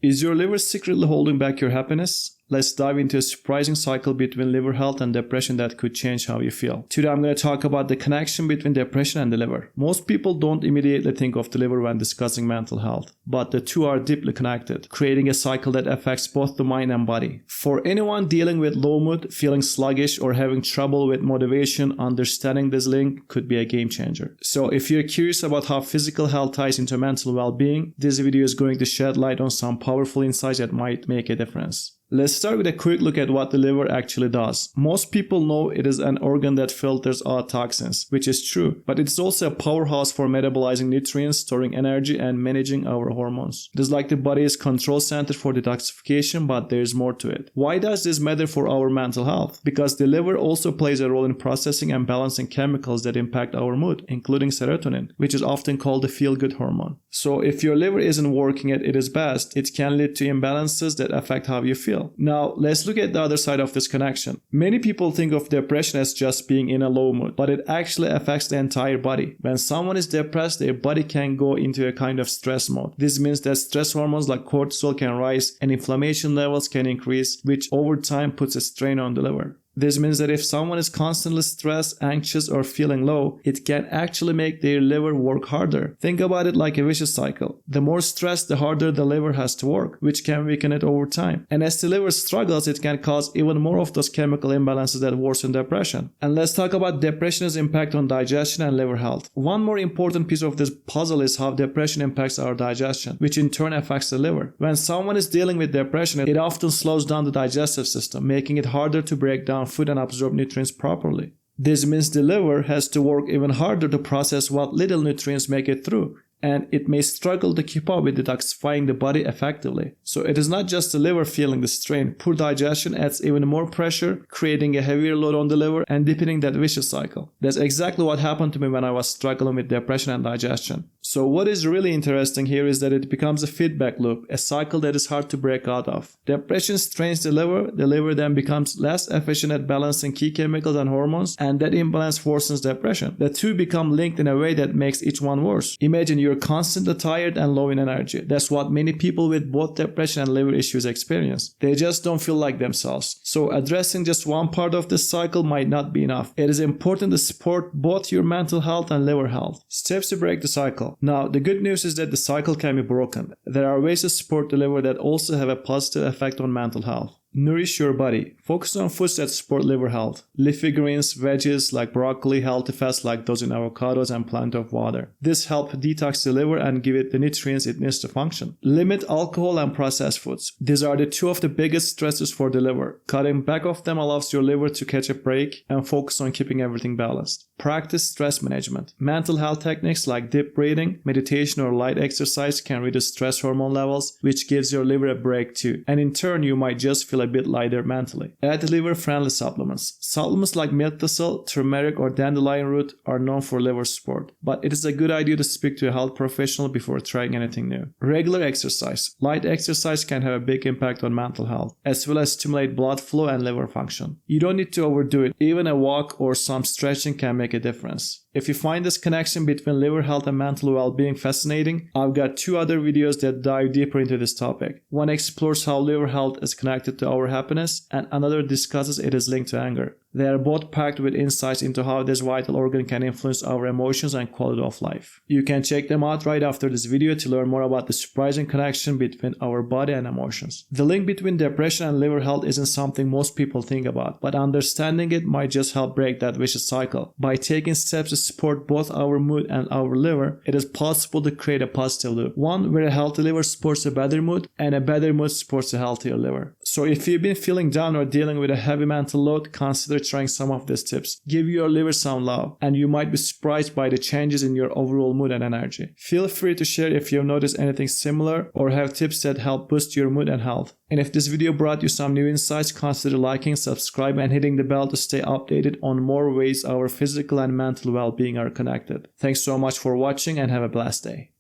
Is your liver secretly holding back your happiness? Let's dive into a surprising cycle between liver health and depression that could change how you feel. Today I'm going to talk about the connection between depression and the liver. Most people don't immediately think of the liver when discussing mental health, but the two are deeply connected, creating a cycle that affects both the mind and body. For anyone dealing with low mood, feeling sluggish, or having trouble with motivation, understanding this link could be a game changer. So if you're curious about how physical health ties into mental well-being, this video is going to shed light on some powerful insights that might make a difference. Let's start with a quick look at what the liver actually does. Most people know it is an organ that filters out toxins, which is true, but it's also a powerhouse for metabolizing nutrients, storing energy, and managing our hormones. It is like the body's control center for detoxification, but there's more to it. Why does this matter for our mental health? Because the liver also plays a role in processing and balancing chemicals that impact our mood, including serotonin, which is often called the feel-good hormone. So if your liver isn't working at its best, it can lead to imbalances that affect how you feel. Now, let's look at the other side of this connection. Many people think of depression as just being in a low mood, but it actually affects the entire body. When someone is depressed, their body can go into a kind of stress mode. This means that stress hormones like cortisol can rise and inflammation levels can increase, which over time puts a strain on the liver. This means that if someone is constantly stressed, anxious, or feeling low, it can actually make their liver work harder. Think about it like a vicious cycle. The more stressed, the harder the liver has to work, which can weaken it over time. And as the liver struggles, it can cause even more of those chemical imbalances that worsen depression. And let's talk about depression's impact on digestion and liver health. One more important piece of this puzzle is how depression impacts our digestion, which in turn affects the liver. When someone is dealing with depression, it often slows down the digestive system, making it harder to break down food and absorb nutrients properly. This means the liver has to work even harder to process what little nutrients make it through, and it may struggle to keep up with detoxifying the body effectively. So it is not just the liver feeling the strain. Poor digestion adds even more pressure, creating a heavier load on the liver and deepening that vicious cycle. That's exactly what happened to me when I was struggling with depression and digestion. So what is really interesting here is that it becomes a feedback loop, a cycle that is hard to break out of. Depression strains the liver then becomes less efficient at balancing key chemicals and hormones, and that imbalance worsens depression. The two become linked in a way that makes each one worse. Imagine you're constantly tired and low in energy. That's what many people with both depression and liver issues experience. They just don't feel like themselves. So addressing just one part of this cycle might not be enough. It is important to support both your mental health and liver health. Steps to break the cycle. Now, the good news is that the cycle can be broken. There are ways to support the liver that also have a positive effect on mental health. Nourish your body. Focus on foods that support liver health. Leafy greens, veggies like broccoli, healthy fats like those in avocados, and plenty of water. This helps detox the liver and give it the nutrients it needs to function. Limit alcohol and processed foods. These are the two of the biggest stressors for the liver. Cutting back of them allows your liver to catch a break and focus on keeping everything balanced. Practice stress management. Mental health techniques like deep breathing, meditation, or light exercise can reduce stress hormone levels, which gives your liver a break too. And in turn, you might just feel a bit lighter mentally. Add liver-friendly supplements. Supplements like milk thistle, turmeric, or dandelion root are known for liver support, but it is a good idea to speak to a health professional before trying anything new. Regular exercise. Light exercise can have a big impact on mental health, as well as stimulate blood flow and liver function. You don't need to overdo it. Even a walk or some stretching can make a difference. If you find this connection between liver health and mental well-being fascinating, I've got two other videos that dive deeper into this topic. One explores how liver health is connected to our happiness, and another discusses it is linked to anger. They are both packed with insights into how this vital organ can influence our emotions and quality of life. You can check them out right after this video to learn more about the surprising connection between our body and emotions. The link between depression and liver health isn't something most people think about, but understanding it might just help break that vicious cycle. By taking steps to support both our mood and our liver, it is possible to create a positive loop. One where a healthy liver supports a better mood, and a better mood supports a healthier liver. So if you've been feeling down or dealing with a heavy mental load, consider trying some of these tips. Give your liver some love, and you might be surprised by the changes in your overall mood and energy. Feel free to share if you've noticed anything similar or have tips that help boost your mood and health. And if this video brought you some new insights, consider liking, subscribe, and hitting the bell to stay updated on more ways our physical and mental well-being are connected. Thanks so much for watching and have a blessed day.